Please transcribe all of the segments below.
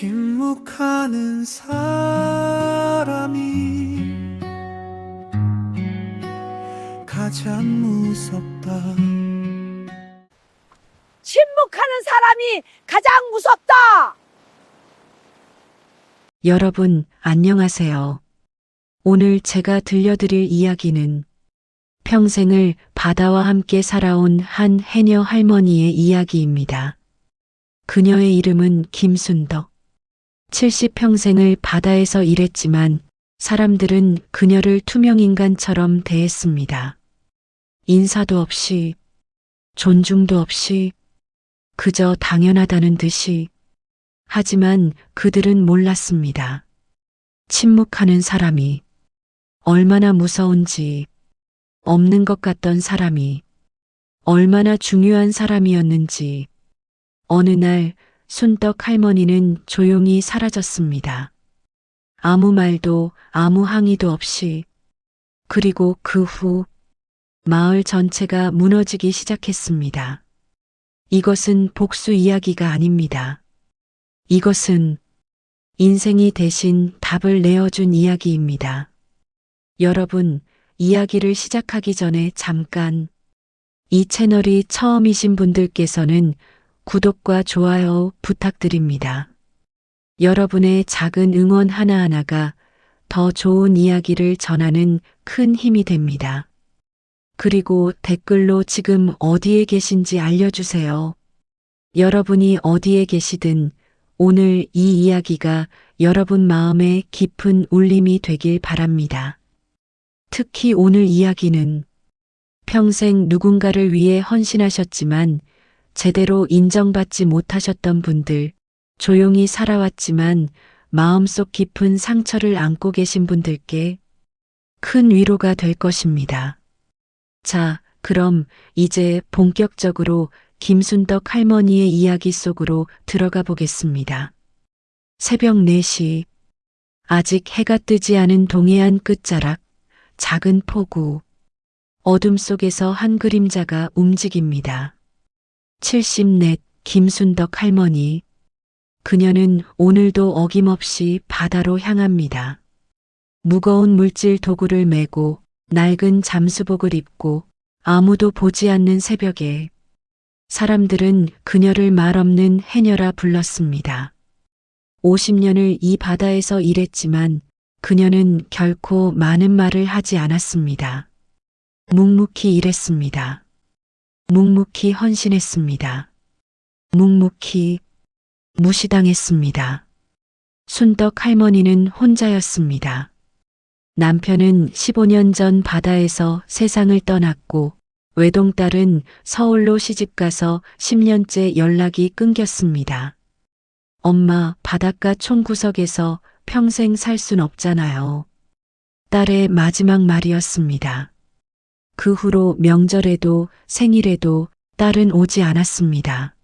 침묵하는 사람이 가장 무섭다. 침묵하는 사람이 가장 무섭다. 여러분, 안녕하세요. 오늘 제가 들려드릴 이야기는 평생을 바다와 함께 살아온 한 해녀 할머니의 이야기입니다. 그녀의 이름은 김순덕. 70평생을 바다에서 일했지만 사람들은 그녀를 투명인간처럼 대했습니다. 인사도 없이, 존중도 없이, 그저 당연하다는 듯이. 하지만 그들은 몰랐습니다. 침묵하는 사람이 얼마나 무서운지, 없는 것 같던 사람이 얼마나 중요한 사람이었는지. 어느 날 순덕 할머니는 조용히 사라졌습니다. 아무 말도 아무 항의도 없이. 그리고 그 후 마을 전체가 무너지기 시작했습니다. 이것은 복수 이야기가 아닙니다. 이것은 인생이 대신 답을 내어준 이야기입니다. 여러분, 이야기를 시작하기 전에 잠깐, 이 채널이 처음이신 분들께서는 구독과 좋아요 부탁드립니다. 여러분의 작은 응원 하나하나가 더 좋은 이야기를 전하는 큰 힘이 됩니다. 그리고 댓글로 지금 어디에 계신지 알려주세요. 여러분이 어디에 계시든 오늘 이 이야기가 여러분 마음에 깊은 울림이 되길 바랍니다. 특히 오늘 이야기는 평생 누군가를 위해 헌신하셨지만 제대로 인정받지 못하셨던 분들, 조용히 살아왔지만 마음속 깊은 상처를 안고 계신 분들께 큰 위로가 될 것입니다. 자, 그럼 이제 본격적으로 김순덕 할머니의 이야기 속으로 들어가 보겠습니다. 새벽 4시, 아직 해가 뜨지 않은 동해안 끝자락, 작은 포구, 어둠 속에서 한 그림자가 움직입니다. 74 김순덕 할머니. 그녀는 오늘도 어김없이 바다로 향합니다. 무거운 물질 도구를 메고 낡은 잠수복을 입고 아무도 보지 않는 새벽에 사람들은 그녀를 말없는 해녀라 불렀습니다. 50년을 이 바다에서 일했지만 그녀는 결코 많은 말을 하지 않았습니다. 묵묵히 일했습니다. 묵묵히 헌신했습니다. 묵묵히 무시당했습니다. 순덕 할머니는 혼자였습니다. 남편은 15년 전 바다에서 세상을 떠났고 외동딸은 서울로 시집가서 10년째 연락이 끊겼습니다. 엄마, 바닷가 총구석에서 평생 살 순 없잖아요. 딸의 마지막 말이었습니다. 그 후로 명절에도 생일에도 딸은 오지 않았습니다.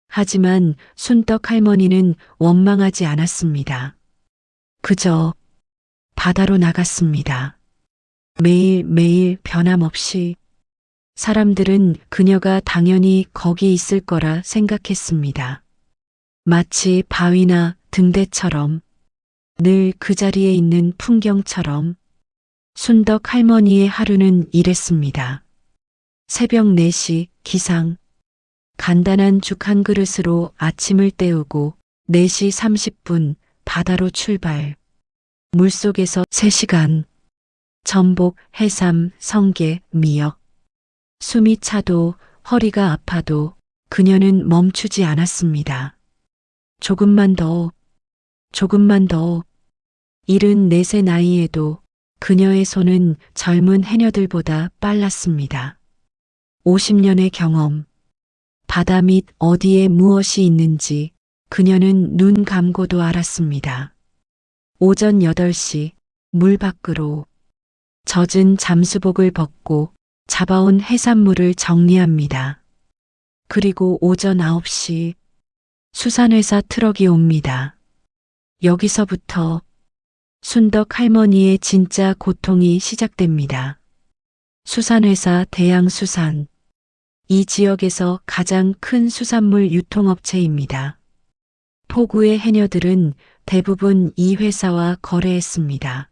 하지만 순덕 할머니는 원망하지 않았습니다. 그저 바다로 나갔습니다. 매일매일 변함없이. 사람들은 그녀가 당연히 거기 있을 거라 생각했습니다. 마치 바위나 등대처럼, 늘 그 자리에 있는 풍경처럼. 순덕 할머니의 하루는 이랬습니다. 새벽 4시 기상. 간단한 죽 한 그릇으로 아침을 때우고 4시 30분 바다로 출발. 물속에서 3시간. 전복, 해삼, 성게, 미역. 숨이 차도 허리가 아파도 그녀는 멈추지 않았습니다. 조금만 더, 조금만 더. 74세 나이에도 그녀의 손은 젊은 해녀들보다 빨랐습니다. 50년의 경험, 바다 밑 어디에 무엇이 있는지 그녀는 눈 감고도 알았습니다. 오전 8시, 물 밖으로. 젖은 잠수복을 벗고 잡아온 해산물을 정리합니다. 그리고 오전 9시, 수산회사 트럭이 옵니다. 여기서부터 순덕 할머니의 진짜 고통이 시작됩니다. 수산회사 대양수산. 이 지역에서 가장 큰 수산물 유통업체입니다. 포구의 해녀들은 대부분 이 회사와 거래했습니다.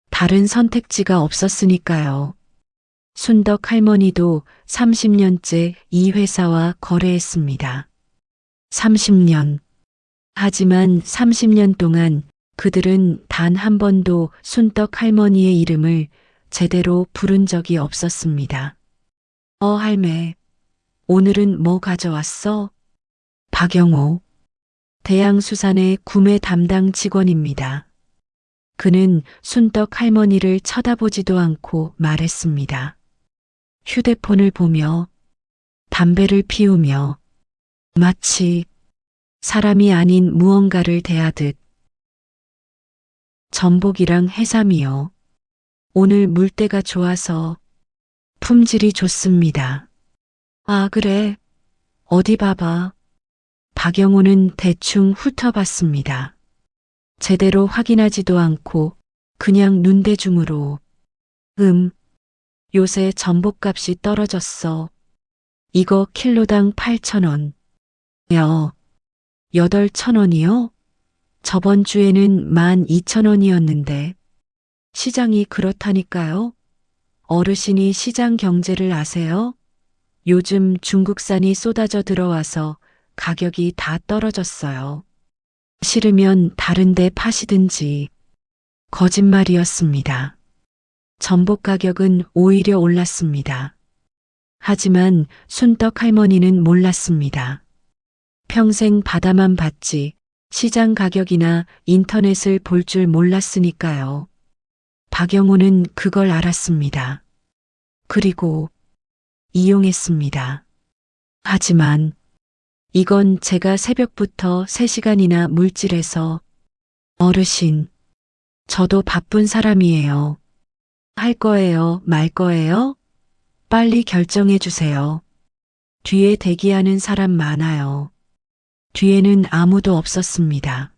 다른 선택지가 없었으니까요. 순덕 할머니도 30년째 이 회사와 거래했습니다. 30년. 하지만 30년 동안 그들은 단 한 번도 순덕 할머니의 이름을 제대로 부른 적이 없었습니다. 할매, 오늘은 뭐 가져왔어? 박영호, 대양수산의 구매 담당 직원입니다. 그는 순덕 할머니를 쳐다보지도 않고 말했습니다. 휴대폰을 보며 담배를 피우며 마치 사람이 아닌 무언가를 대하듯. 전복이랑 해삼이요. 오늘 물때가 좋아서 품질이 좋습니다. 아, 그래. 어디 봐봐. 박영호는 대충 훑어봤습니다. 제대로 확인하지도 않고 그냥 눈대중으로. 요새 전복값이 떨어졌어. 이거 킬로당 8,000원. 8,000원이요? 저번 주에는 12,000원이었는데. 시장이 그렇다니까요. 어르신이 시장 경제를 아세요? 요즘 중국산이 쏟아져 들어와서 가격이 다 떨어졌어요. 싫으면 다른 데 파시든지. 거짓말이었습니다. 전복 가격은 오히려 올랐습니다. 하지만 순덕 할머니는 몰랐습니다. 평생 바다만 봤지 시장 가격이나 인터넷을 볼 줄 몰랐으니까요. 박영호는 그걸 알았습니다. 그리고 이용했습니다. 하지만 이건 제가 새벽부터 3시간이나 물질해서. 어르신, 저도 바쁜 사람이에요. 할 거예요, 말 거예요? 빨리 결정해 주세요. 뒤에 대기하는 사람 많아요. 뒤에는 아무도 없었습니다.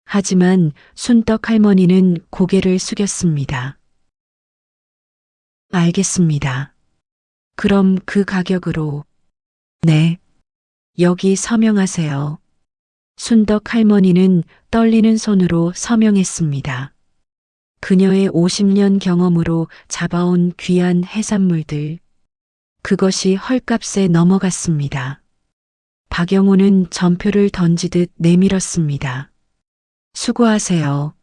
하지만 순덕 할머니는 고개를 숙였습니다. 알겠습니다. 그럼 그 가격으로. 네. 여기 서명하세요. 순덕 할머니는 떨리는 손으로 서명했습니다. 그녀의 50년 경험으로 잡아온 귀한 해산물들. 그것이 헐값에 넘어갔습니다. 박영호는 전표를 던지듯 내밀었습니다. 수고하세요.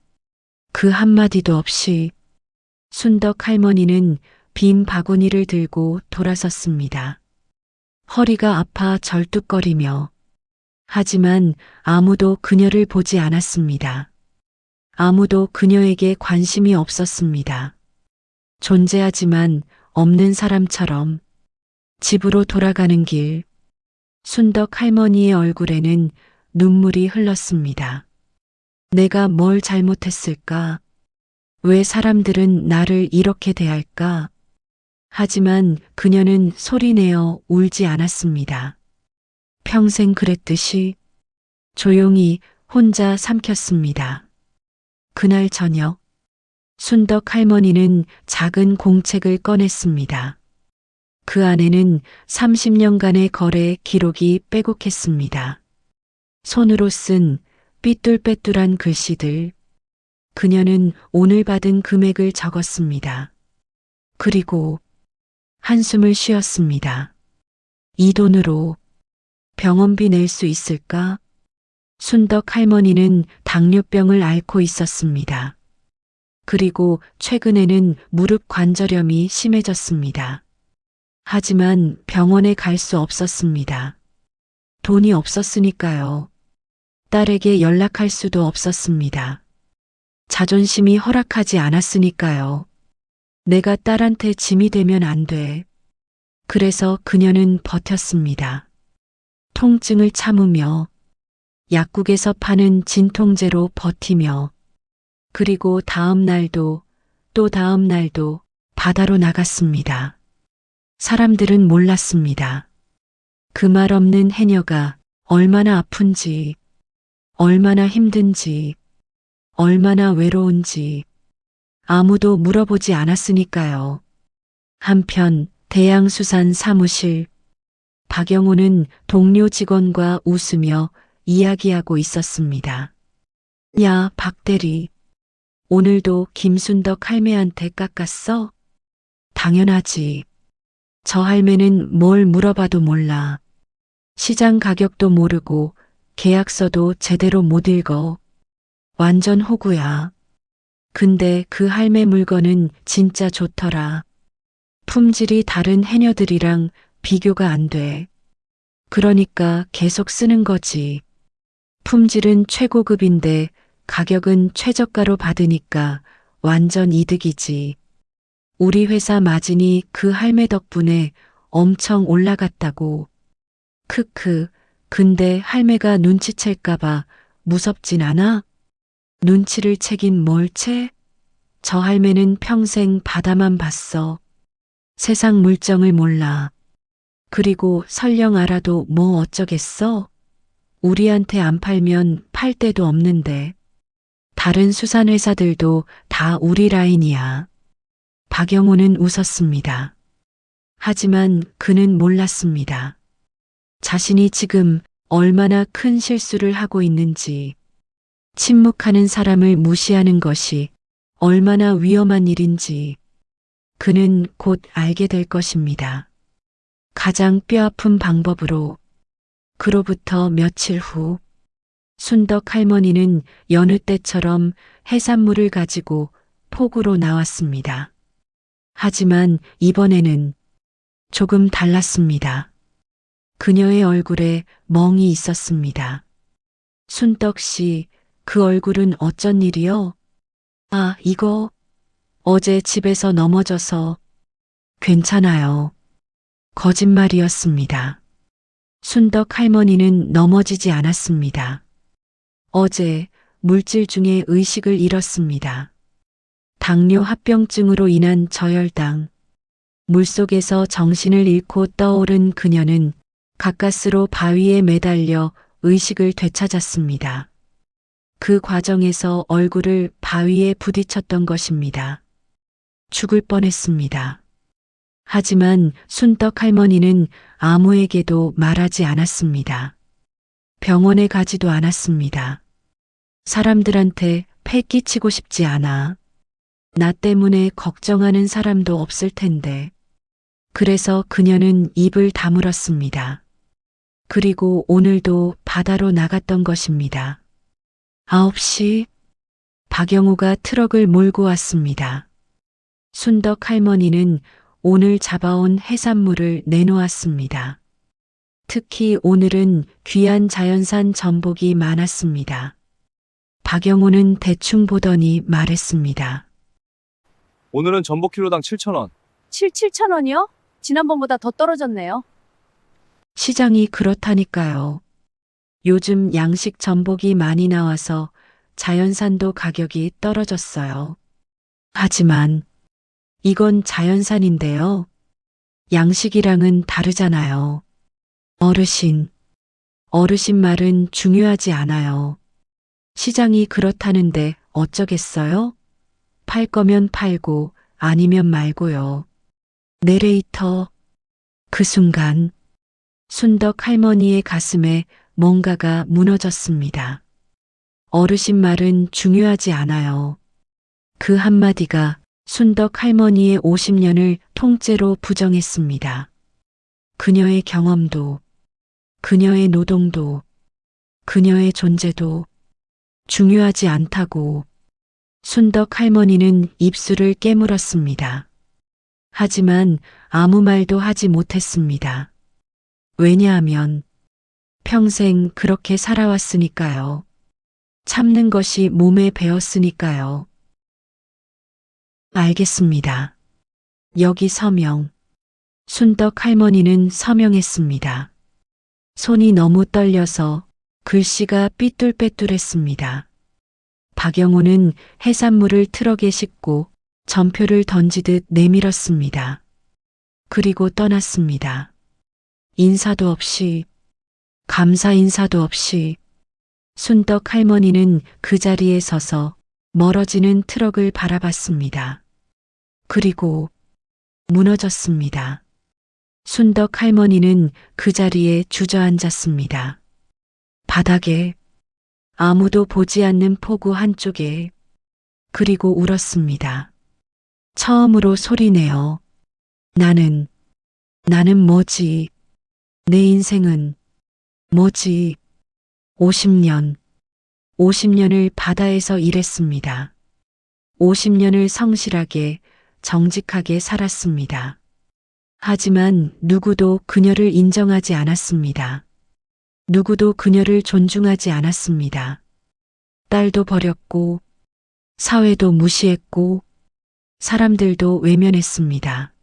그 한마디도 없이 순덕 할머니는 빈 바구니를 들고 돌아섰습니다. 허리가 아파 절뚝거리며. 하지만 아무도 그녀를 보지 않았습니다. 아무도 그녀에게 관심이 없었습니다. 존재하지만 없는 사람처럼. 집으로 돌아가는 길, 순덕 할머니의 얼굴에는 눈물이 흘렀습니다. 내가 뭘 잘못했을까? 왜 사람들은 나를 이렇게 대할까? 하지만 그녀는 소리내어 울지 않았습니다. 평생 그랬듯이 조용히 혼자 삼켰습니다. 그날 저녁, 순덕 할머니는 작은 공책을 꺼냈습니다. 그 안에는 30년간의 거래 기록이 빼곡했습니다. 손으로 쓴 삐뚤빼뚤한 글씨들. 그녀는 오늘 받은 금액을 적었습니다. 그리고 한숨을 쉬었습니다. 이 돈으로 병원비 낼 수 있을까? 순덕 할머니는 당뇨병을 앓고 있었습니다. 그리고 최근에는 무릎 관절염이 심해졌습니다. 하지만 병원에 갈 수 없었습니다. 돈이 없었으니까요. 딸에게 연락할 수도 없었습니다. 자존심이 허락하지 않았으니까요. 내가 딸한테 짐이 되면 안 돼. 그래서 그녀는 버텼습니다. 통증을 참으며, 약국에서 파는 진통제로 버티며, 그리고 다음 날도 또 다음 날도 바다로 나갔습니다. 사람들은 몰랐습니다. 그 말 없는 해녀가 얼마나 아픈지, 얼마나 힘든지, 얼마나 외로운지 아무도 물어보지 않았으니까요. 한편 대양수산 사무실, 박영호는 동료 직원과 웃으며 이야기하고 있었습니다. 야, 박대리. 오늘도 김순덕 할매한테 깎았어? 당연하지. 저 할매는 뭘 물어봐도 몰라. 시장 가격도 모르고 계약서도 제대로 못 읽어. 완전 호구야. 근데 그 할매 물건은 진짜 좋더라. 품질이 다른 해녀들이랑 비교가 안 돼. 그러니까 계속 쓰는 거지. 품질은 최고급인데 가격은 최저가로 받으니까 완전 이득이지. 우리 회사 마진이 그 할매 덕분에 엄청 올라갔다고. 크크, 근데 할매가 눈치챌까봐 무섭진 않아? 눈치를 채긴 뭘 채? 저 할매는 평생 바다만 봤어. 세상 물정을 몰라. 그리고 설령 알아도 뭐 어쩌겠어? 우리한테 안 팔면 팔 데도 없는데. 다른 수산회사들도 다 우리 라인이야. 박영호는 웃었습니다. 하지만 그는 몰랐습니다. 자신이 지금 얼마나 큰 실수를 하고 있는지, 침묵하는 사람을 무시하는 것이 얼마나 위험한 일인지 그는 곧 알게 될 것입니다. 가장 뼈아픈 방법으로. 그로부터 며칠 후 순덕 할머니는 여느 때처럼 해산물을 가지고 폭우로 나왔습니다. 하지만 이번에는 조금 달랐습니다. 그녀의 얼굴에 멍이 있었습니다. 순덕 씨, 그 얼굴은 어쩐 일이요? 아, 이거 어제 집에서 넘어져서. 괜찮아요. 거짓말이었습니다. 순덕 할머니는 넘어지지 않았습니다. 어제 물질 중에 의식을 잃었습니다. 당뇨 합병증으로 인한 저혈당. 물속에서 정신을 잃고 떠오른 그녀는 가까스로 바위에 매달려 의식을 되찾았습니다. 그 과정에서 얼굴을 바위에 부딪혔던 것입니다. 죽을 뻔했습니다. 하지만 순덕 할머니는 아무에게도 말하지 않았습니다. 병원에 가지도 않았습니다. 사람들한테 패 끼치고 싶지 않아. 나 때문에 걱정하는 사람도 없을 텐데. 그래서 그녀는 입을 다물었습니다. 그리고 오늘도 바다로 나갔던 것입니다. 9시, 박영호가 트럭을 몰고 왔습니다. 순덕 할머니는 오늘 잡아온 해산물을 내놓았습니다. 특히 오늘은 귀한 자연산 전복이 많았습니다. 박영호는 대충 보더니 말했습니다. 오늘은 전복 키로당 7,000원. 7,000원이요? 지난번보다 더 떨어졌네요. 시장이 그렇다니까요. 요즘 양식 전복이 많이 나와서 자연산도 가격이 떨어졌어요. 하지만 이건 자연산인데요. 양식이랑은 다르잖아요. 어르신 말은 중요하지 않아요. 시장이 그렇다는데 어쩌겠어요? 팔 거면 팔고 아니면 말고요. 내레이터. 그 순간 순덕 할머니의 가슴에 뭔가가 무너졌습니다. 어르신 말은 중요하지 않아요. 그 한마디가 순덕 할머니의 50년을 통째로 부정했습니다. 그녀의 경험도, 그녀의 노동도, 그녀의 존재도 중요하지 않다고. 순덕 할머니는 입술을 깨물었습니다. 하지만 아무 말도 하지 못했습니다. 왜냐하면 평생 그렇게 살아왔으니까요. 참는 것이 몸에 배었으니까요. 알겠습니다. 여기 서명. 순덕 할머니는 서명했습니다. 손이 너무 떨려서 글씨가 삐뚤빼뚤했습니다. 박영호는 해산물을 트럭에 싣고 전표를 던지듯 내밀었습니다. 그리고 떠났습니다. 인사도 없이, 감사 인사도 없이. 순덕 할머니는 그 자리에 서서 멀어지는 트럭을 바라봤습니다. 그리고 무너졌습니다. 순덕 할머니는 그 자리에 주저앉았습니다. 바닥에, 아무도 보지 않는 포구 한쪽에, 그리고 울었습니다. 처음으로 소리내어. 나는 뭐지? 내 인생은 뭐지? 50년을 바다에서 일했습니다. 50년을 성실하게, 정직하게 살았습니다. 하지만 누구도 그녀를 인정하지 않았습니다. 누구도 그녀를 존중하지 않았습니다. 딸도 버렸고, 사회도 무시했고, 사람들도 외면했습니다.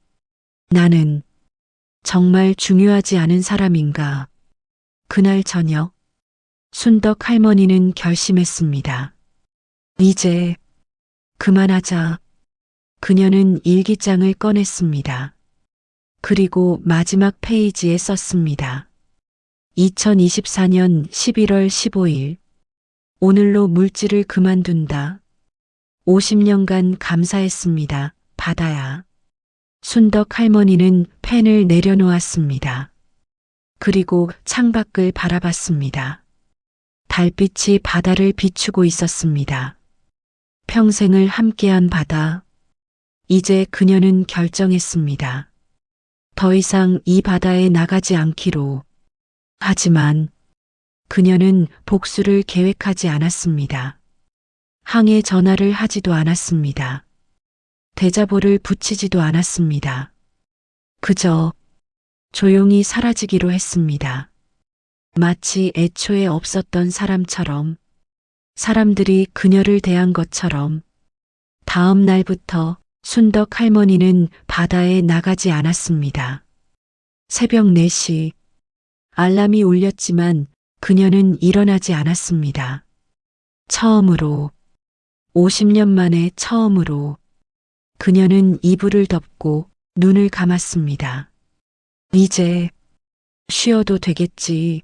나는 정말 중요하지 않은 사람인가? 그날 저녁, 순덕 할머니는 결심했습니다. 이제 그만하자. 그녀는 일기장을 꺼냈습니다. 그리고 마지막 페이지에 썼습니다. 2024년 11월 15일. 오늘로 물질을 그만둔다. 50년간 감사했습니다. 바다야. 순덕 할머니는 펜을 내려놓았습니다. 그리고 창밖을 바라봤습니다. 달빛이 바다를 비추고 있었습니다. 평생을 함께한 바다. 이제 그녀는 결정했습니다. 더 이상 이 바다에 나가지 않기로. 하지만 그녀는 복수를 계획하지 않았습니다. 항해 전화를 하지도 않았습니다. 대자보를 붙이지도 않았습니다. 그저 조용히 사라지기로 했습니다. 마치 애초에 없었던 사람처럼, 사람들이 그녀를 대한 것처럼. 다음 날부터 순덕 할머니는 바다에 나가지 않았습니다. 새벽 4시, 알람이 울렸지만 그녀는 일어나지 않았습니다. 처음으로, 50년 만에 처음으로 그녀는 이불을 덮고 눈을 감았습니다. 이제 쉬어도 되겠지.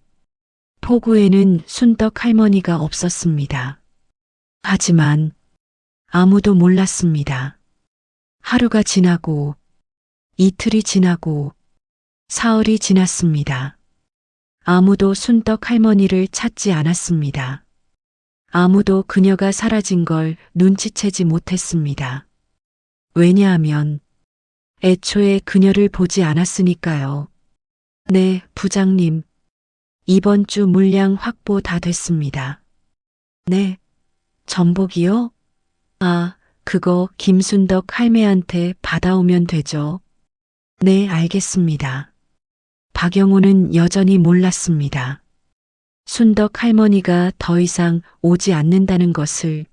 포구에는 순덕 할머니가 없었습니다. 하지만 아무도 몰랐습니다. 하루가 지나고, 이틀이 지나고, 사흘이 지났습니다. 아무도 순덕 할머니를 찾지 않았습니다. 아무도 그녀가 사라진 걸 눈치채지 못했습니다. 왜냐하면 애초에 그녀를 보지 않았으니까요. 네, 부장님. 이번 주 물량 확보 다 됐습니다. 네, 전복이요? 아, 그거 김순덕 할매한테 받아오면 되죠. 네, 알겠습니다. 박영호는 여전히 몰랐습니다. 순덕 할머니가 더 이상 오지 않는다는 것을.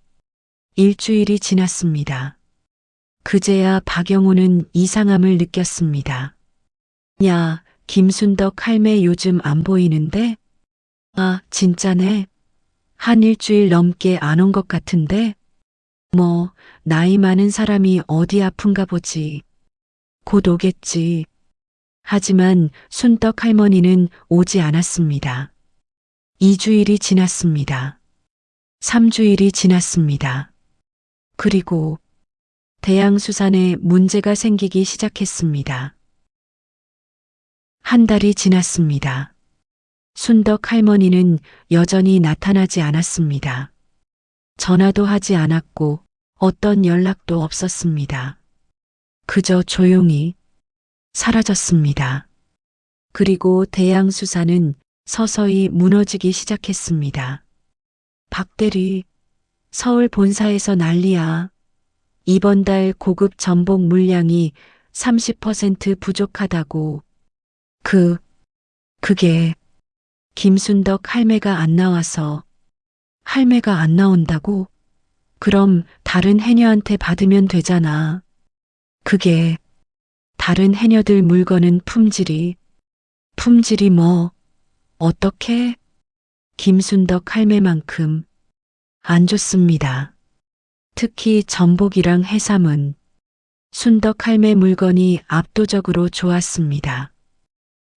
일주일이 지났습니다. 그제야 박영호는 이상함을 느꼈습니다. 야, 김순덕 할매 요즘 안 보이는데? 아, 진짜네. 한 일주일 넘게 안 온 것 같은데? 뭐, 나이 많은 사람이 어디 아픈가 보지. 곧 오겠지. 하지만 순덕 할머니는 오지 않았습니다. 2주일이 지났습니다. 3주일이 지났습니다. 그리고 대양수산에 문제가 생기기 시작했습니다. 한 달이 지났습니다. 순덕 할머니는 여전히 나타나지 않았습니다. 전화도 하지 않았고 어떤 연락도 없었습니다. 그저 조용히 사라졌습니다. 그리고 대양수산은 서서히 무너지기 시작했습니다. 박대리, 서울 본사에서 난리야. 이번 달 고급 전복 물량이 30% 부족하다고. 그게 김순덕 할매가 안 나와서. 할매가 안 나온다고? 그럼 다른 해녀한테 받으면 되잖아. 그게 다른 해녀들 물건은 품질이 뭐 어떻게? 김순덕 할매만큼 안 좋습니다. 특히 전복이랑 해삼은 순덕 할매 물건이 압도적으로 좋았습니다.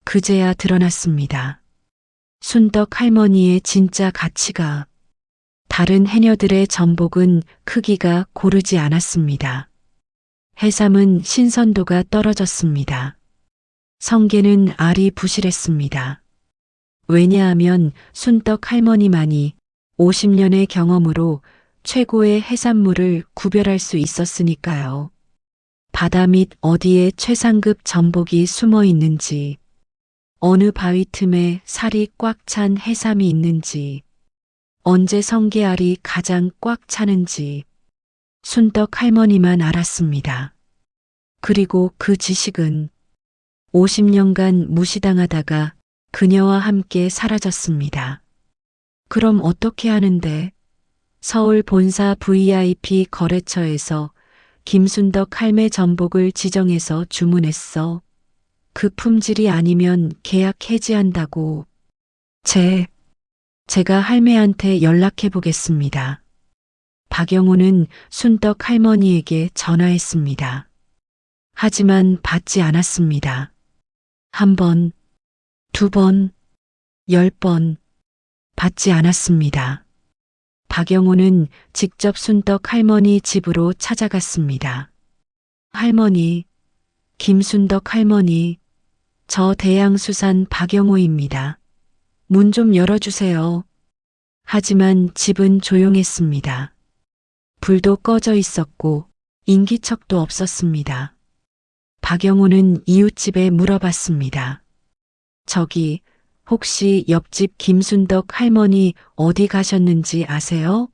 그제야 드러났습니다. 순덕 할머니의 진짜 가치가. 다른 해녀들의 전복은 크기가 고르지 않았습니다. 해삼은 신선도가 떨어졌습니다. 성게는 알이 부실했습니다. 왜냐하면 순떡 할머니만이 50년의 경험으로 최고의 해산물을 구별할 수 있었으니까요. 바다 밑 어디에 최상급 전복이 숨어 있는지, 어느 바위 틈에 살이 꽉 찬 해삼이 있는지, 언제 성게알이 가장 꽉 차는지 순떡 할머니만 알았습니다. 그리고 그 지식은 50년간 무시당하다가 그녀와 함께 사라졌습니다. 그럼 어떻게 하는데? 서울 본사 VIP 거래처에서 김순덕 할매 전복을 지정해서 주문했어. 그 품질이 아니면 계약 해지한다고. 제가 할매한테 연락해 보겠습니다. 박영호는 순떡 할머니에게 전화했습니다. 하지만 받지 않았습니다. 1번, 2번, 10번 받지 않았습니다. 박영호는 직접 순떡 할머니 집으로 찾아갔습니다. 할머니, 김순덕 할머니, 저 대양수산 박영호입니다. 문 좀 열어주세요. 하지만 집은 조용했습니다. 불도 꺼져 있었고 인기척도 없었습니다. 박영호는 이웃집에 물어봤습니다. 저기 혹시 옆집 김순덕 할머니 어디 가셨는지 아세요?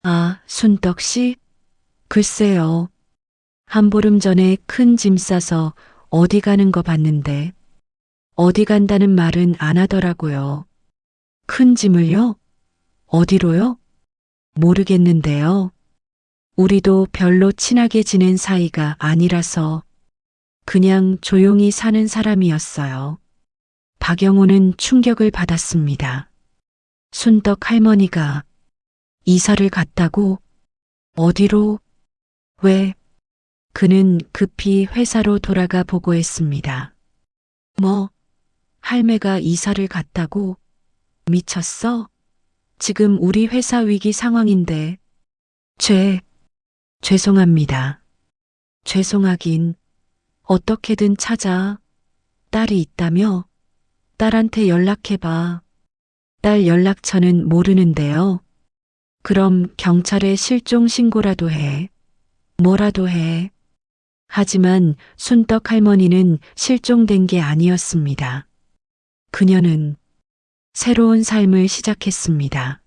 아, 순덕 씨? 글쎄요. 한 보름 전에 큰 짐 싸서 어디 가는 거 봤는데 어디 간다는 말은 안 하더라고요. 큰 짐을요? 어디로요? 모르겠는데요. 우리도 별로 친하게 지낸 사이가 아니라서 그냥 조용히 사는 사람이었어요. 박영호는 충격을 받았습니다. 순덕 할머니가 이사를 갔다고? 어디로? 왜? 그는 급히 회사로 돌아가 보고했습니다. 뭐? 할매가 이사를 갔다고? 미쳤어? 지금 우리 회사 위기 상황인데. 죄송합니다. 죄송하긴. 어떻게든 찾아. 딸이 있다며? 딸한테 연락해봐. 딸 연락처는 모르는데요. 그럼 경찰에 실종 신고라도 해. 뭐라도 해. 하지만 순떡 할머니는 실종된 게 아니었습니다. 그녀는 새로운 삶을 시작했습니다.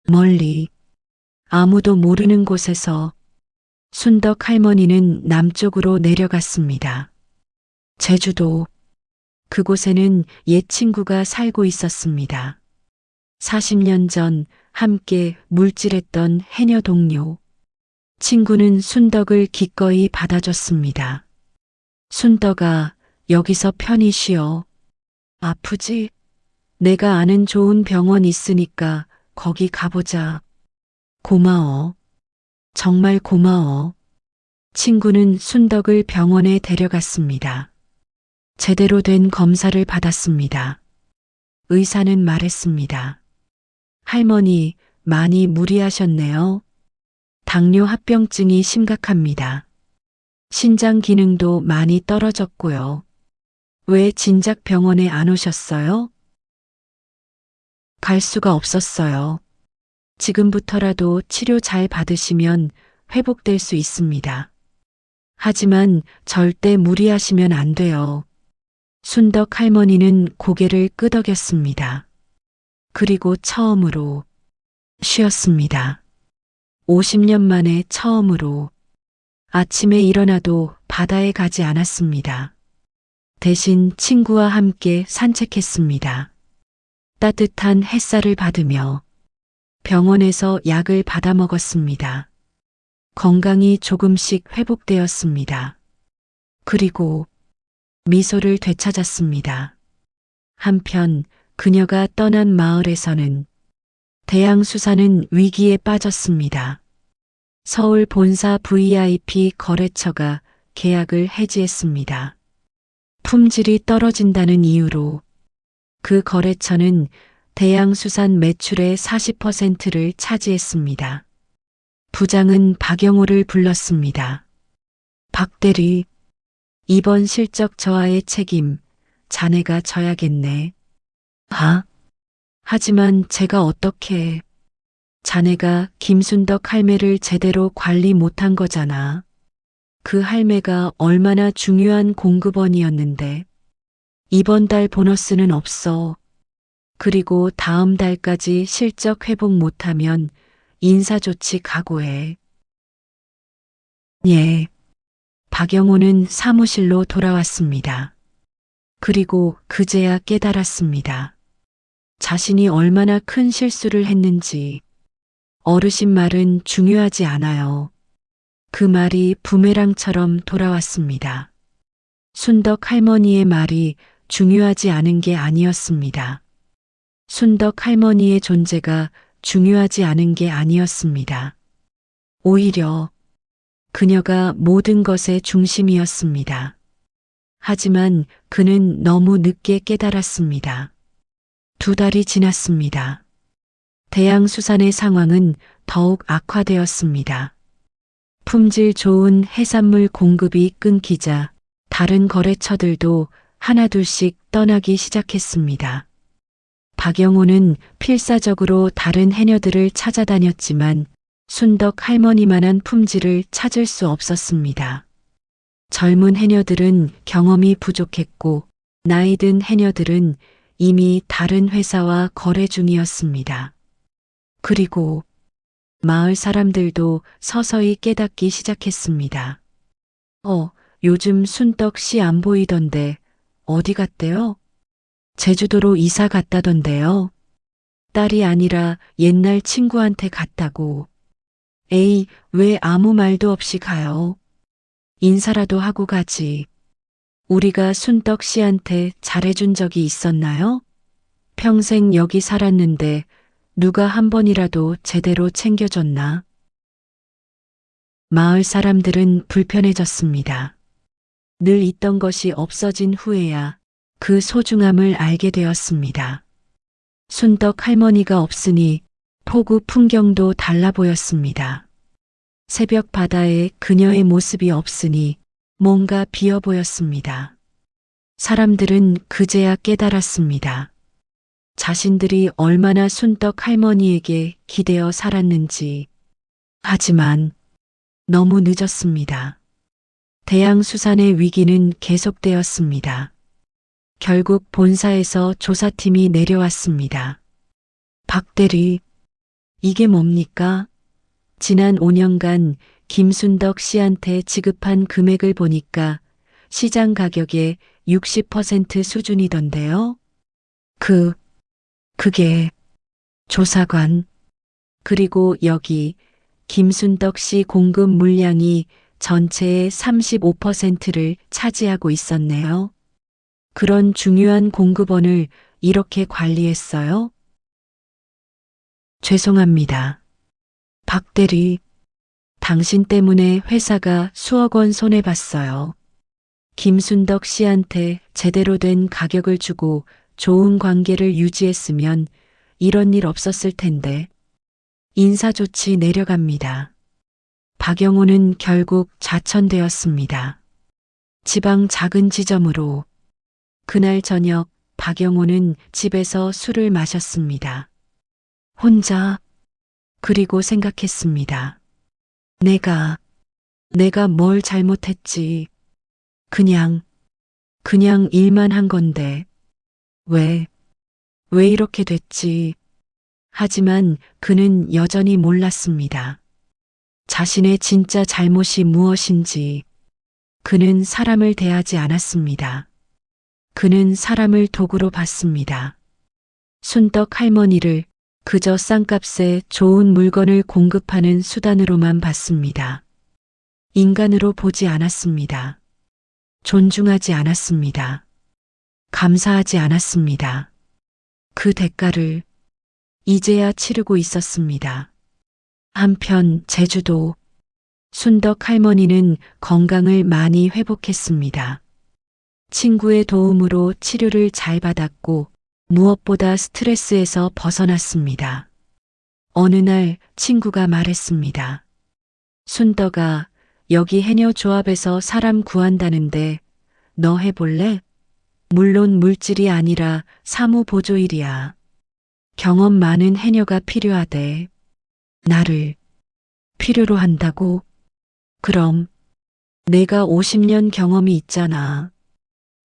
멀리, 아무도 모르는 곳에서 순덕 할머니는 남쪽으로 내려갔습니다. 제주도, 그곳에는 옛 친구가 살고 있었습니다. 40년 전 함께 물질했던 해녀 동료. 친구는 순덕을 기꺼이 받아줬습니다. 순덕아, 여기서 편히 쉬어. 아프지? 내가 아는 좋은 병원 있으니까 거기 가보자. 고마워. 정말 고마워. 친구는 순덕을 병원에 데려갔습니다. 제대로 된 검사를 받았습니다. 의사는 말했습니다. 할머니, 많이 무리하셨네요. 당뇨 합병증이 심각합니다. 신장 기능도 많이 떨어졌고요. 왜 진작 병원에 안 오셨어요? 갈 수가 없었어요. 지금부터라도 치료 잘 받으시면 회복될 수 있습니다. 하지만 절대 무리하시면 안 돼요. 순덕 할머니는 고개를 끄덕였습니다. 그리고 처음으로 쉬었습니다. 50년 만에 처음으로 아침에 일어나도 바다에 가지 않았습니다. 대신 친구와 함께 산책했습니다. 따뜻한 햇살을 받으며 병원에서 약을 받아 먹었습니다. 건강이 조금씩 회복되었습니다. 그리고 미소를 되찾았습니다. 한편 그녀가 떠난 마을에서는 대양수산은 위기에 빠졌습니다. 서울 본사 VIP 거래처가 계약을 해지했습니다. 품질이 떨어진다는 이유로 그 거래처는 대양수산 매출의 40%를 차지했습니다. 부장은 박영호를 불렀습니다. 박 대리, 이번 실적 저하의 책임 자네가 져야겠네. 하지만 제가 어떻게 자네가 김순덕 할매를 제대로 관리 못한 거잖아. 그 할매가 얼마나 중요한 공급원이었는데 이번 달 보너스는 없어. 그리고 다음 달까지 실적 회복 못하면 인사조치 각오해. 예. 박영호는 사무실로 돌아왔습니다. 그리고 그제야 깨달았습니다. 자신이 얼마나 큰 실수를 했는지. 어르신 말은 중요하지 않아요. 그 말이 부메랑처럼 돌아왔습니다. 순덕 할머니의 말이 중요하지 않은 게 아니었습니다. 순덕 할머니의 존재가 중요하지 않은 게 아니었습니다. 오히려 그녀가 모든 것의 중심이었습니다. 하지만 그는 너무 늦게 깨달았습니다. 2달이 지났습니다. 대양수산의 상황은 더욱 악화되었습니다. 품질 좋은 해산물 공급이 끊기자 다른 거래처들도 하나둘씩 떠나기 시작했습니다. 박영호는 필사적으로 다른 해녀들을 찾아다녔지만 순덕 할머니만한 품질을 찾을 수 없었습니다. 젊은 해녀들은 경험이 부족했고 나이 든 해녀들은 이미 다른 회사와 거래 중이었습니다. 그리고 마을 사람들도 서서히 깨닫기 시작했습니다. 요즘 순덕 씨 안 보이던데 어디 갔대요? 제주도로 이사 갔다던데요. 딸이 아니라 옛날 친구한테 갔다고. 에이, 왜 아무 말도 없이 가요? 인사라도 하고 가지. 우리가 순덕 씨한테 잘해준 적이 있었나요? 평생 여기 살았는데 누가 한 번이라도 제대로 챙겨줬나? 마을 사람들은 불편해졌습니다. 늘 있던 것이 없어진 후에야 그 소중함을 알게 되었습니다. 순덕 할머니가 없으니 포구 풍경도 달라 보였습니다. 새벽 바다에 그녀의 모습이 없으니 뭔가 비어 보였습니다. 사람들은 그제야 깨달았습니다. 자신들이 얼마나 순덕 할머니에게 기대어 살았는지. 하지만 너무 늦었습니다. 대양수산의 위기는 계속되었습니다. 결국 본사에서 조사팀이 내려왔습니다. 박 대리, 이게 뭡니까? 지난 5년간 김순덕 씨한테 지급한 금액을 보니까 시장 가격의 60% 수준이던데요. 그게 조사관. 그리고 여기 김순덕 씨 공급 물량이 전체의 35%를 차지하고 있었네요. 그런 중요한 공급원을 이렇게 관리했어요? 죄송합니다. 박 대리, 당신 때문에 회사가 수억 원 손해봤어요. 김순덕 씨한테 제대로 된 가격을 주고 좋은 관계를 유지했으면 이런 일 없었을 텐데. 인사조치 내려갑니다. 박영호는 결국 자천되었습니다. 지방 작은 지점으로. 그날 저녁 박영호는 집에서 술을 마셨습니다. 혼자. 그리고 생각했습니다. 내가 뭘 잘못했지. 그냥 일만 한 건데. 왜 이렇게 됐지? 하지만 그는 여전히 몰랐습니다. 자신의 진짜 잘못이 무엇인지. 그는 사람을 대하지 않았습니다. 그는 사람을 도구로 봤습니다. 순덕 할머니를 그저 싼값에 좋은 물건을 공급하는 수단으로만 봤습니다. 인간으로 보지 않았습니다. 존중하지 않았습니다. 감사하지 않았습니다. 그 대가를 이제야 치르고 있었습니다. 한편 제주도. 순덕 할머니는 건강을 많이 회복했습니다. 친구의 도움으로 치료를 잘 받았고 무엇보다 스트레스에서 벗어났습니다. 어느 날 친구가 말했습니다. 순덕아, 여기 해녀 조합에서 사람 구한다는데 너 해볼래? 물론 물질이 아니라 사무보조일이야. 경험 많은 해녀가 필요하대. 나를 필요로 한다고? 그럼 내가 50년 경험이 있잖아.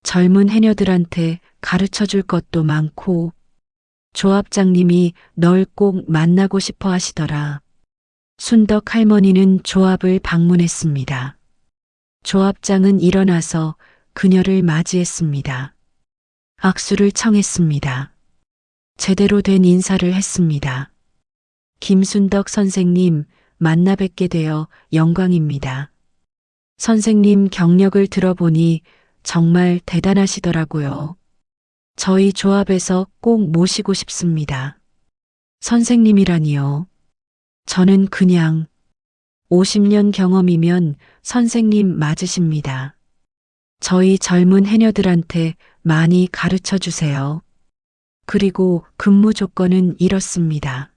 젊은 해녀들한테 가르쳐 줄 것도 많고, 조합장님이 널 꼭 만나고 싶어 하시더라. 순덕 할머니는 조합을 방문했습니다. 조합장은 일어나서 그녀를 맞이했습니다. 악수를 청했습니다. 제대로 된 인사를 했습니다. 김순덕 선생님, 만나 뵙게 되어 영광입니다. 선생님 경력을 들어보니 정말 대단하시더라고요. 저희 조합에서 꼭 모시고 싶습니다. 선생님이라니요. 저는 그냥 50년 경험이면 선생님 맞으십니다. 저희 젊은 해녀들한테 많이 가르쳐 주세요. 그리고 근무 조건은 이렇습니다.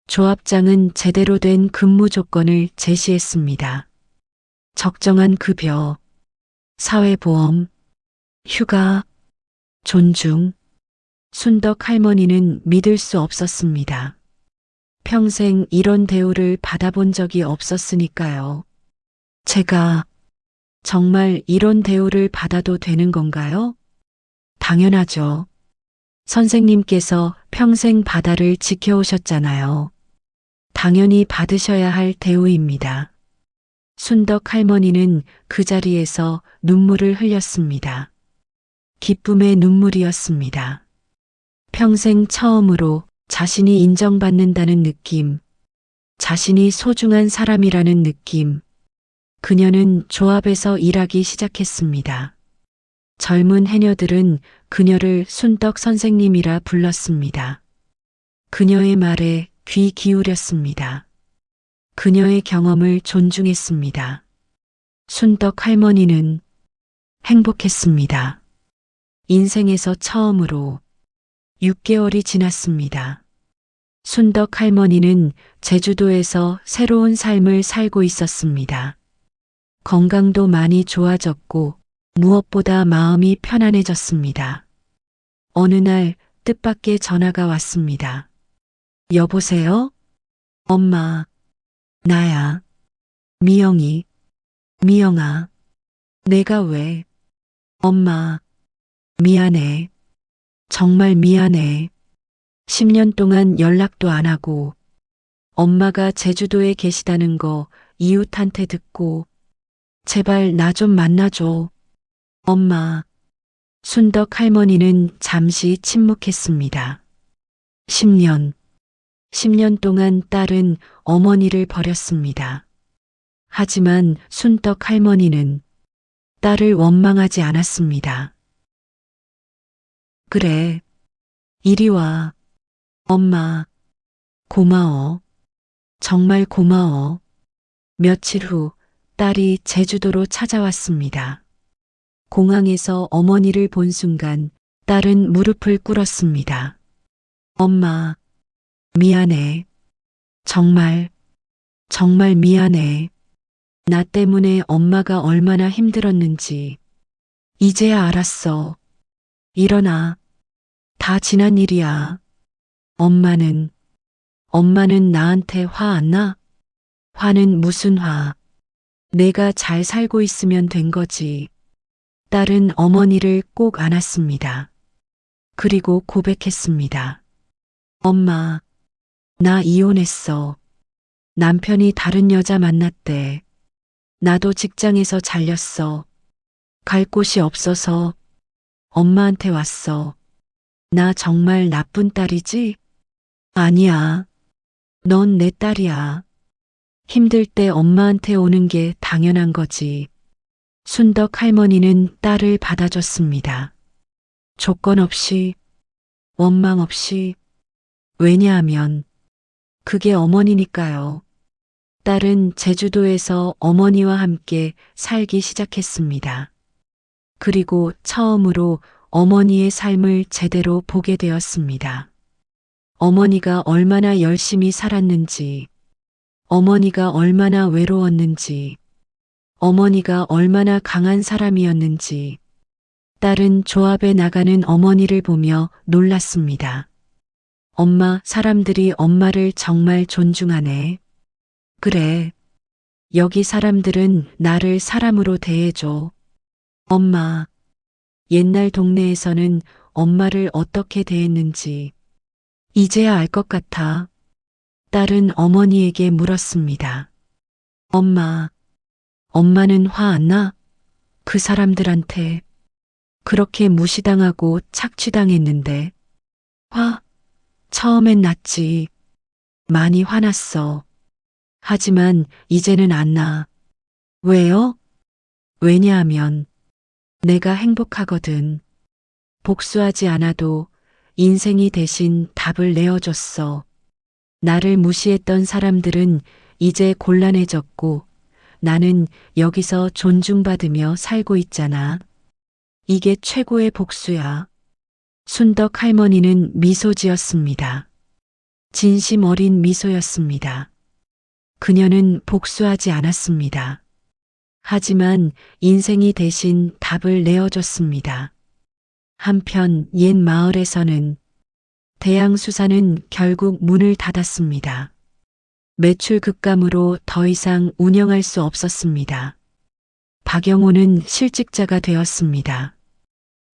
조합장은 제대로 된 근무 조건을 제시했습니다. 적정한 급여, 사회보험, 휴가, 존중. 순덕 할머니는 믿을 수 없었습니다. 평생 이런 대우를 받아본 적이 없었으니까요. 제가 정말 이런 대우를 받아도 되는 건가요? 당연하죠. 선생님께서 평생 바다를 지켜오셨잖아요. 당연히 받으셔야 할 대우입니다. 순덕 할머니는 그 자리에서 눈물을 흘렸습니다. 기쁨의 눈물이었습니다. 평생 처음으로 자신이 인정받는다는 느낌, 자신이 소중한 사람이라는 느낌. 그녀는 조합에서 일하기 시작했습니다. 젊은 해녀들은 그녀를 순덕 선생님이라 불렀습니다. 그녀의 말에 귀 기울였습니다. 그녀의 경험을 존중했습니다. 순덕 할머니는 행복했습니다. 인생에서 처음으로 6개월이 지났습니다. 순덕 할머니는 제주도에서 새로운 삶을 살고 있었습니다. 건강도 많이 좋아졌고 무엇보다 마음이 편안해졌습니다. 어느 날 뜻밖의 전화가 왔습니다. 여보세요? 엄마, 나야. 미영이. 미영아. 내가 왜? 엄마, 미안해. 정말 미안해. 10년 동안 연락도 안 하고 엄마가 제주도에 계시다는 거 이웃한테 듣고 제발 나 좀 만나줘. 엄마. 순덕 할머니는 잠시 침묵했습니다. 10년 동안 딸은 어머니를 버렸습니다. 하지만 순덕 할머니는 딸을 원망하지 않았습니다. 그래, 이리 와. 엄마, 고마워. 정말 고마워. 며칠 후 딸이 제주도로 찾아왔습니다. 공항에서 어머니를 본 순간 딸은 무릎을 꿇었습니다. 엄마, 미안해. 정말 미안해. 나 때문에 엄마가 얼마나 힘들었는지 이제야 알았어. 일어나. 다 지난 일이야. 엄마는 나한테 화 안 나? 화는 무슨 화? 내가 잘 살고 있으면 된 거지. 딸은 어머니를 꼭 안았습니다. 그리고 고백했습니다. 엄마, 나 이혼했어. 남편이 다른 여자 만났대. 나도 직장에서 잘렸어. 갈 곳이 없어서 엄마한테 왔어. 나 정말 나쁜 딸이지? 아니야. 넌 내 딸이야. 힘들 때 엄마한테 오는 게 당연한 거지. 순덕 할머니는 딸을 받아줬습니다. 조건 없이, 원망 없이. 왜냐하면 그게 어머니니까요. 딸은 제주도에서 어머니와 함께 살기 시작했습니다. 그리고 처음으로 어머니의 삶을 제대로 보게 되었습니다. 어머니가 얼마나 열심히 살았는지, 어머니가 얼마나 외로웠는지, 어머니가 얼마나 강한 사람이었는지, 딸은 조합에 나가는 어머니를 보며 놀랐습니다. 엄마, 사람들이 엄마를 정말 존중하네. 그래. 여기 사람들은 나를 사람으로 대해줘. 엄마, 옛날 동네에서는 엄마를 어떻게 대했는지 이제야 알 것 같아. 딸은 어머니에게 물었습니다. 엄마, 엄마는 화 안 나? 그 사람들한테 그렇게 무시당하고 착취당했는데. 처음엔 났지. 많이 화났어. 하지만 이제는 안 나. 왜요? 왜냐하면 내가 행복하거든. 복수하지 않아도 인생이 대신 답을 내어줬어. 나를 무시했던 사람들은 이제 곤란해졌고 나는 여기서 존중받으며 살고 있잖아. 이게 최고의 복수야. 순덕 할머니는 미소 지었습니다. 진심 어린 미소였습니다. 그녀는 복수하지 않았습니다. 하지만 인생이 대신 답을 내어줬습니다. 한편 옛 마을에서는 대양수사는 결국 문을 닫았습니다. 매출 급감으로 더 이상 운영할 수 없었습니다. 박영호는 실직자가 되었습니다.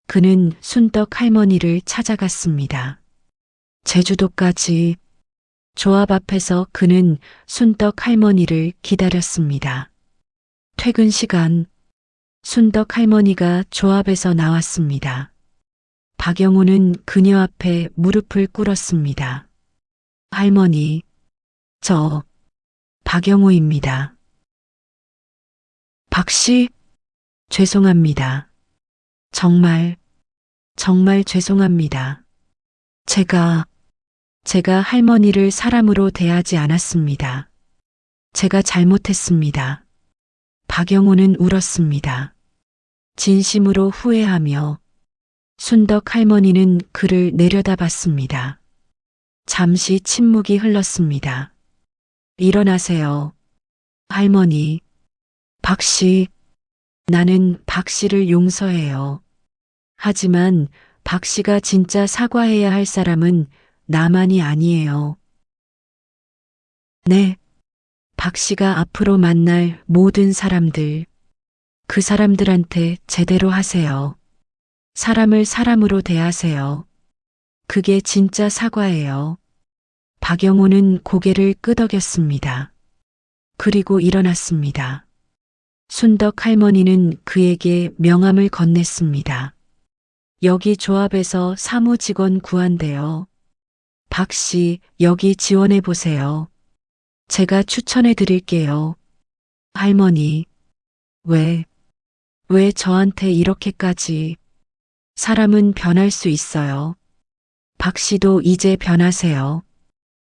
그는 순덕 할머니를 찾아갔습니다. 제주도까지. 조합 앞에서 그는 순덕 할머니를 기다렸습니다. 퇴근 시간. 순덕 할머니가 조합에서 나왔습니다. 박영호는 그녀 앞에 무릎을 꿇었습니다. 할머니, 저 박영호입니다. 박씨, 죄송합니다. 정말 죄송합니다. 제가 할머니를 사람으로 대하지 않았습니다. 제가 잘못했습니다. 박영호는 울었습니다. 진심으로 후회하며 순덕 할머니는 그를 내려다봤습니다. 잠시 침묵이 흘렀습니다. 일어나세요. 할머니. 박씨, 나는 박씨를 용서해요. 하지만 박씨가 진짜 사과해야 할 사람은 나만이 아니에요. 네. 박씨가 앞으로 만날 모든 사람들, 그 사람들한테 제대로 하세요. 사람을 사람으로 대하세요. 그게 진짜 사과예요. 박영호는 고개를 끄덕였습니다. 그리고 일어났습니다. 순덕 할머니는 그에게 명함을 건넸습니다. 여기 조합에서 사무직원 구한대요. 박씨, 여기 지원해 보세요. 제가 추천해 드릴게요. 할머니, 왜 저한테 이렇게까지. 사람은 변할 수 있어요. 박씨도 이제 변하세요.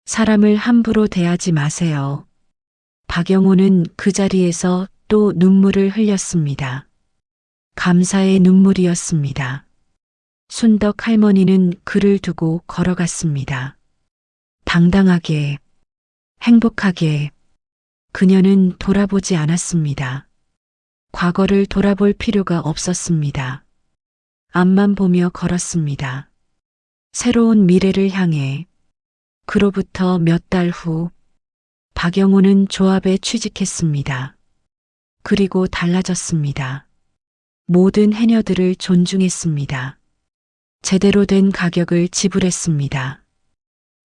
사람을 함부로 대하지 마세요. 박영호는 그 자리에서 또 눈물을 흘렸습니다. 감사의 눈물이었습니다. 순덕 할머니는 그를 두고 걸어갔습니다. 당당하게, 행복하게. 그녀는 돌아보지 않았습니다. 과거를 돌아볼 필요가 없었습니다. 앞만 보며 걸었습니다. 새로운 미래를 향해. 그로부터 몇 달 후, 박영호는 조합에 취직했습니다. 그리고 달라졌습니다. 모든 해녀들을 존중했습니다. 제대로 된 가격을 지불했습니다.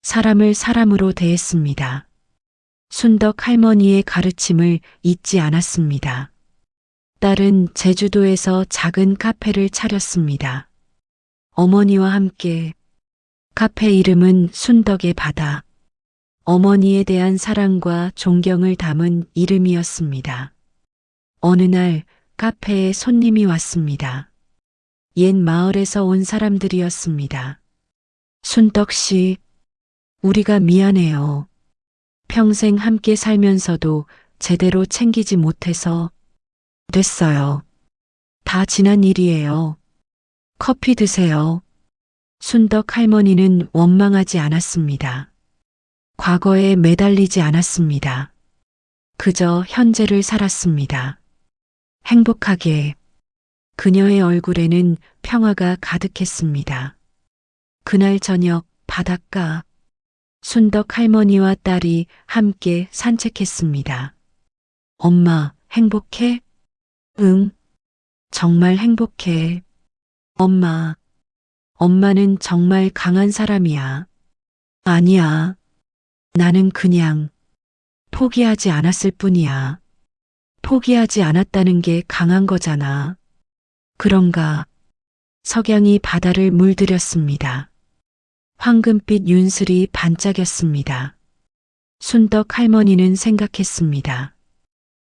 사람을 사람으로 대했습니다. 순덕 할머니의 가르침을 잊지 않았습니다. 딸은 제주도에서 작은 카페를 차렸습니다. 어머니와 함께. 카페 이름은 순덕의 바다. 어머니에 대한 사랑과 존경을 담은 이름이었습니다. 어느 날 카페에 손님이 왔습니다. 옛 마을에서 온 사람들이었습니다. 순덕 씨, 우리가 미안해요. 평생 함께 살면서도 제대로 챙기지 못해서. 됐어요. 다 지난 일이에요. 커피 드세요. 순덕 할머니는 원망하지 않았습니다. 과거에 매달리지 않았습니다. 그저 현재를 살았습니다. 행복하게. 그녀의 얼굴에는 평화가 가득했습니다. 그날 저녁 바닷가, 순덕 할머니와 딸이 함께 산책했습니다. 엄마, 행복해? 응, 정말 행복해. 엄마, 엄마는 정말 강한 사람이야. 아니야. 나는 그냥 포기하지 않았을 뿐이야. 포기하지 않았다는 게 강한 거잖아. 그런가? 석양이 바다를 물들였습니다. 황금빛 윤슬이 반짝였습니다. 순덕 할머니는 생각했습니다.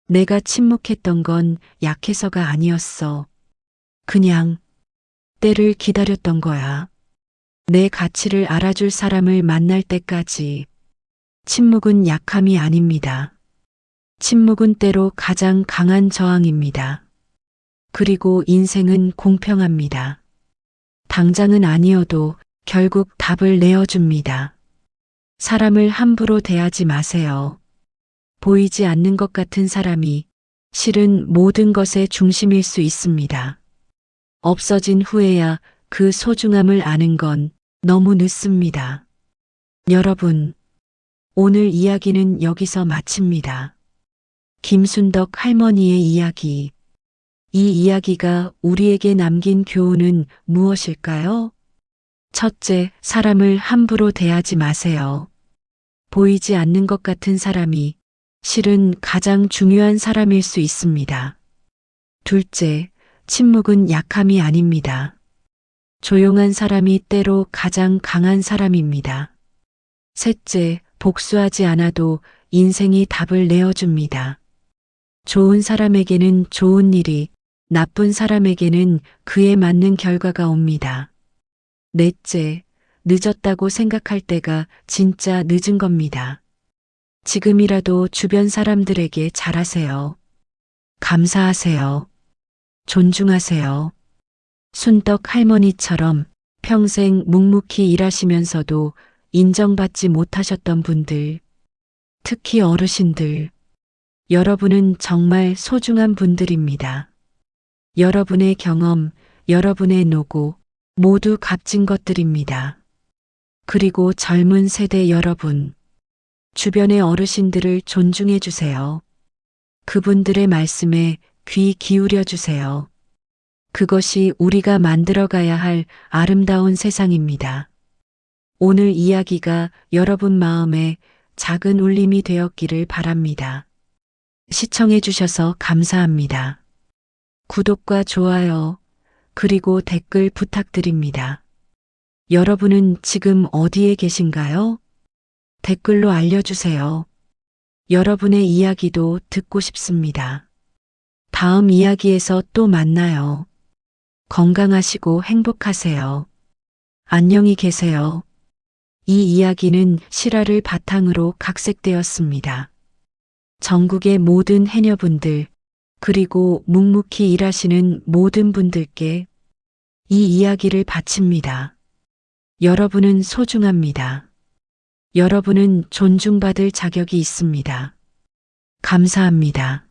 내가 침묵했던 건 약해서가 아니었어. 그냥 때를 기다렸던 거야. 내 가치를 알아줄 사람을 만날 때까지. 침묵은 약함이 아닙니다. 침묵은 때로 가장 강한 저항입니다. 그리고 인생은 공평합니다. 당장은 아니어도 결국 답을 내어줍니다. 사람을 함부로 대하지 마세요. 보이지 않는 것 같은 사람이 실은 모든 것의 중심일 수 있습니다. 없어진 후에야 그 소중함을 아는 건 너무 늦습니다. 여러분, 오늘 이야기는 여기서 마칩니다. 김순덕 할머니의 이야기. 이 이야기가 우리에게 남긴 교훈은 무엇일까요? 첫째, 사람을 함부로 대하지 마세요. 보이지 않는 것 같은 사람이 실은 가장 중요한 사람일 수 있습니다. 둘째, 침묵은 약함이 아닙니다. 조용한 사람이 때로 가장 강한 사람입니다. 셋째, 복수하지 않아도 인생이 답을 내어줍니다. 좋은 사람에게는 좋은 일이, 나쁜 사람에게는 그에 맞는 결과가 옵니다. 넷째, 늦었다고 생각할 때가 진짜 늦은 겁니다. 지금이라도 주변 사람들에게 잘하세요. 감사하세요. 존중하세요. 순덕 할머니처럼 평생 묵묵히 일하시면서도 인정받지 못하셨던 분들, 특히 어르신들, 여러분은 정말 소중한 분들입니다. 여러분의 경험, 여러분의 노고, 모두 값진 것들입니다. 그리고 젊은 세대 여러분, 주변의 어르신들을 존중해 주세요. 그분들의 말씀에 귀 기울여 주세요. 그것이 우리가 만들어가야 할 아름다운 세상입니다. 오늘 이야기가 여러분 마음에 작은 울림이 되었기를 바랍니다. 시청해 주셔서 감사합니다. 구독과 좋아요, 그리고 댓글 부탁드립니다. 여러분은 지금 어디에 계신가요? 댓글로 알려주세요. 여러분의 이야기도 듣고 싶습니다. 다음 이야기에서 또 만나요. 건강하시고 행복하세요. 안녕히 계세요. 이 이야기는 실화를 바탕으로 각색되었습니다. 전국의 모든 해녀분들, 그리고 묵묵히 일하시는 모든 분들께 이 이야기를 바칩니다. 여러분은 소중합니다. 여러분은 존중받을 자격이 있습니다. 감사합니다.